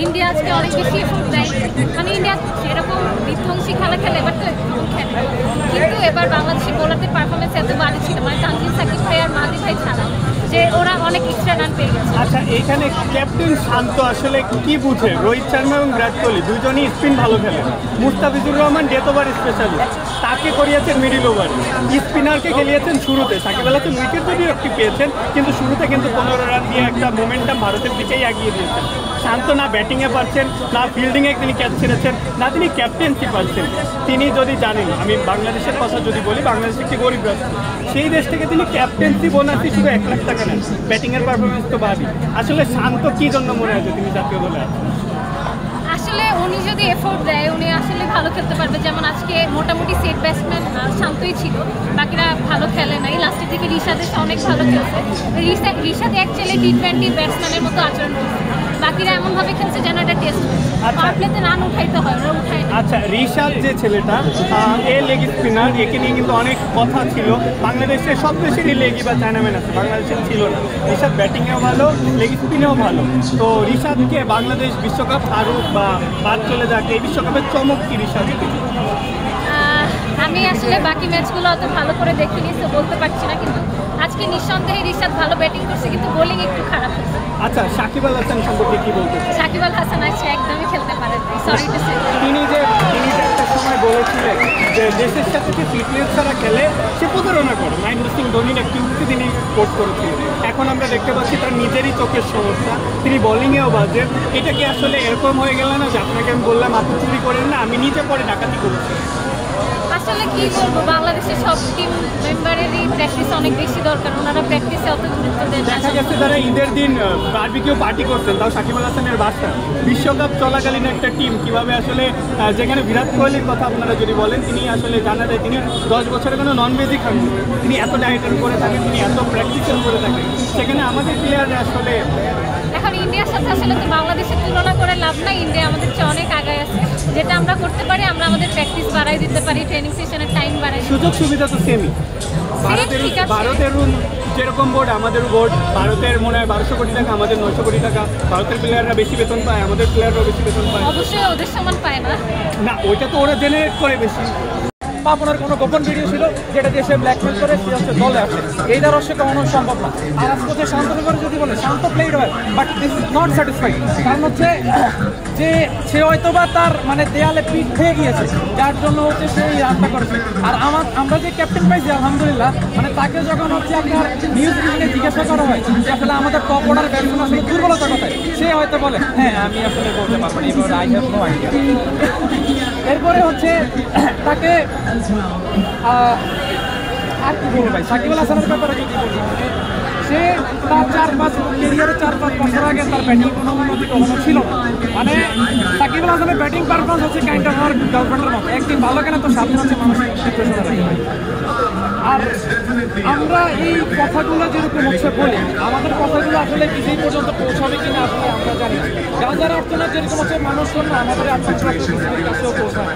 India আজকে অনেক বেশি এফোর্ট দেয়, মানে ইন্ডিয়া সেরকম বিধ্বংসী খেলা খেলে এবার তো খেলে, কিন্তু এবার বাংলাদেশের বোলারদের পারফরমেন্স এত ভালো ছিল, মানে তানজিদ সাকিব ভাই আর মাহদি ভাই ছাড়া, যে ওরা অনেক এক্সট্রা রান পেয়ে গেছে। আচ্ছা, এইখানে ক্যাপ্টেন শান্ত আসলে কি বুঝে? রোহিত শর্মা এবং বিরাট কোহলি দুজনই স্পিন ভালো খেলে, Mustafizur Rahman death over specialist, তাকে করিয়েছেন মিডিল ওভারে, স্পিনারকে খেলিয়েছেন শুরুতে। সাকিব আল হাসান উইকেট যদিও একটি পেয়েছেন, কিন্তু শুরুতে কিন্তু 15 রান দিয়ে একটা মোমেন্টাম ভারতের দিকেই এগিয়ে দিয়েছেন। শান্ত না ব্যাটিংয়ে পারছেন, না ফিল্ডিংয়ে তিনি ক্যাচ ছেড়েছেন, না তিনি ক্যাপ্টেন্সি পাচ্ছেন। তিনি যদি জানেন, আমি বাংলাদেশের কথা যদি বলি, বাংলাদেশ একটি গরিব রাষ্ট্র, সেই দেশ থেকে তিনি ক্যাপ্টেন্সি বোনাসই শুধু 1 লাখ টাকা নেন, ব্যাটিংয়ের পারফরমেন্স তো ভাবি। আসলে শান্ত কী জন্য মনে হয় যে তিনি জাতীয় দলে আছেন? আসলে উনি যদি এফোর্ট দেয় উনি আসলে ভালো খেলতে পারবে। যেমন আজকে মোটামুটি সেট ব্যাটসম্যান শান্তই ছিল, বাকিরা ভালো খেলে নাই। লাস্টের দিকে রিশাদ এসে অনেক ভালো খেলছে। রিশাদ অ্যাকচুয়ালি টি-20 ব্যাটসম্যানের মতো আচরণ করছে, বাকিরা এমনভাবে খেলছে যেন এটা টেস্ট পাওয়ার প্লেতে রান উঠাইতে হয়, ওরা উঠায় না। আচ্ছা, রিশাদ যে ছেলেটা এ লেগ স্পিনার, একে নিয়ে কিন্তু অনেক কথা ছিল। বাংলাদেশের সব দেশেরই লেগই বা চায়নাম্যান আছে, বাংলাদেশের ছিল না। রিশাদ ব্যাটিংয়েও ভালো, লেগ স্পিনেও ভালো। তো রিশাদকে বাংলাদেশ বিশ্বকাপ হারুক বা বাদ চলে যাক, এই বিশ্বকাপের চমক কি রিশাদের? আমি আসলে বাকি ম্যাচগুলো অত ভালো করে দেখিনি, তো বলতে পারছি না, কিন্তু আজকে নিঃসন্দেহে রিশাদ ভালো ব্যাটিং করছে, কিন্তু বোলিং একটু খারাপ হয়েছে। আচ্ছা, সাকিব আল হাসান সম্পর্কে কি বলতে? সাকিব আল হাসান আজকে একদমই খেলতে পারেন, সরি টু সে। তিনি যে একটা সময় বলেছিলেন যে দেশের সাথে যে ফিটনেস ছাড়া খেলে সে প্রতারণা করে, মহেন্দ্র সিং ধোনির একটি উক্তি তিনি কোট করেছিলেন। এখন আমরা দেখতে পাচ্ছি তার নিজেরই চোখের সমস্যা, তিনি বোলিংয়েও বাজে। এটা কি আসলে এরকম হয়ে গেল না যে আপনাকে আমি বললাম আপনি চুরি করেন না, আমি নিজে পরে ডাকাতি করেছি? আসলে কি বলবো, বাংলাদেশের সব টিম মেম্বারেরই প্র্যাকটিস অনেক বেশি দরকার, ওনারা প্র্যাকটিসে অত গুরুত্ব দেন না। দেখা গেছে তারা ঈদের দিন বারবিকিউ পার্টি করছেন, তাও সাকিব আল হাসানের বাসায়। বিশ্বকাপ চলাকালীন একটা টিম কিভাবে আসলে, যেখানে বিরাট কোহলির কথা আপনারা যদি বলেন, তিনি আসলে জানা যায় তিনি 10 বছরে কোনো ননভেজই খান, তিনি এত ডায়েটের করে থাকেন, তিনি এত প্র্যাকটিসের করে থাকেন, সেখানে আমাদের প্লেয়াররা আসলে। এখন ইন্ডিয়ার সাথে আসলে তো বাংলাদেশের তুলনা করে লাভ নাই, ইন্ডিয়া আমাদের চেয়ে অনেক আগায় আছে। যেটা আমরা করতে পারি, আমরা আমাদের প্র্যাকটিস বাড়াই দিতে পারি, ট্রেনিং সেশনের টাইম বাড়াই, সুযোগ সুবিধা তো সেমই। ভারতের যেরকম বোর্ড আমাদের বোর্ড, ভারতের মনে হয় 1200 কোটি টাকা, আমাদের 900 কোটি টাকা। ভারতের প্লেয়াররা বেশি বেতন পায়, আমাদের প্লেয়াররাও বেশি বেতন পায়। অবশ্যই ওদের সমান পায় না, না, ওইটা তো ওরা জেনারেট করে বেশি। আপনার কোনো গোপন ভিডিও ছিল যেটা দেশে ব্ল্যাকমেল করে সে হচ্ছে দলে আসে, এই দ্বারা সে কখনো সম্ভব না। আর আজকে হচ্ছে শান্ত ব্যাপারে যদি বলে, শান্ত প্লেড হয়, but this is not satisfied. কারণ হচ্ছে যে সে হয়তো বা তার মানে দেয়ালে পিঠ খেয়ে গিয়েছে, যার জন্য হচ্ছে সে এই রানটা করেছে। আর আমরা যে ক্যাপ্টেন পাইছি আলহামদুলিল্লাহ, মানে তাকে যখন হচ্ছে আপনার নিউজ রিভিউতে জিজ্ঞাসা করা হয় যে আসলে আমাদের টপ অর্ডার ব্যাটসম্যান আসলে দুর্বলতা কোথায়, সে হয়তো বলে হ্যাঁ আমি আসলে বলতে পারবো না, এবার আই হ্যাভ নো আইডিয়া। এরপরে হচ্ছে তাকে আর কি বলবো ভাই, সাকিব আল হাসানের ব্যাপারে যদি বলি, সে তার 4-5 ক্যারিয়ারে 4-5 বছর আগে তার ব্যাটিং কোনো উন্নতি কখনো ছিল না। মানে সাকিব আল হাসানের ব্যাটিং পারফরমেন্স হচ্ছে কাইন্ড অফ আমার গার্লফ্রেন্ডের মতো, একদিন ভালো কেনা তো 7 দিন হচ্ছে মানসিক ডিপ্রেশনে রাখে। আর আমরা এই কথাগুলো যেরকম হচ্ছে বলি, আমাদের কথাগুলো আসলে কিছুই পর্যন্ত পৌঁছাবে কিনা আসলে আমরা জানি না। যারা অর্থনীতি যেরকম হচ্ছে মানুষ জন্য আমাদের আত্মবিশ্বাসেও পৌঁছায়।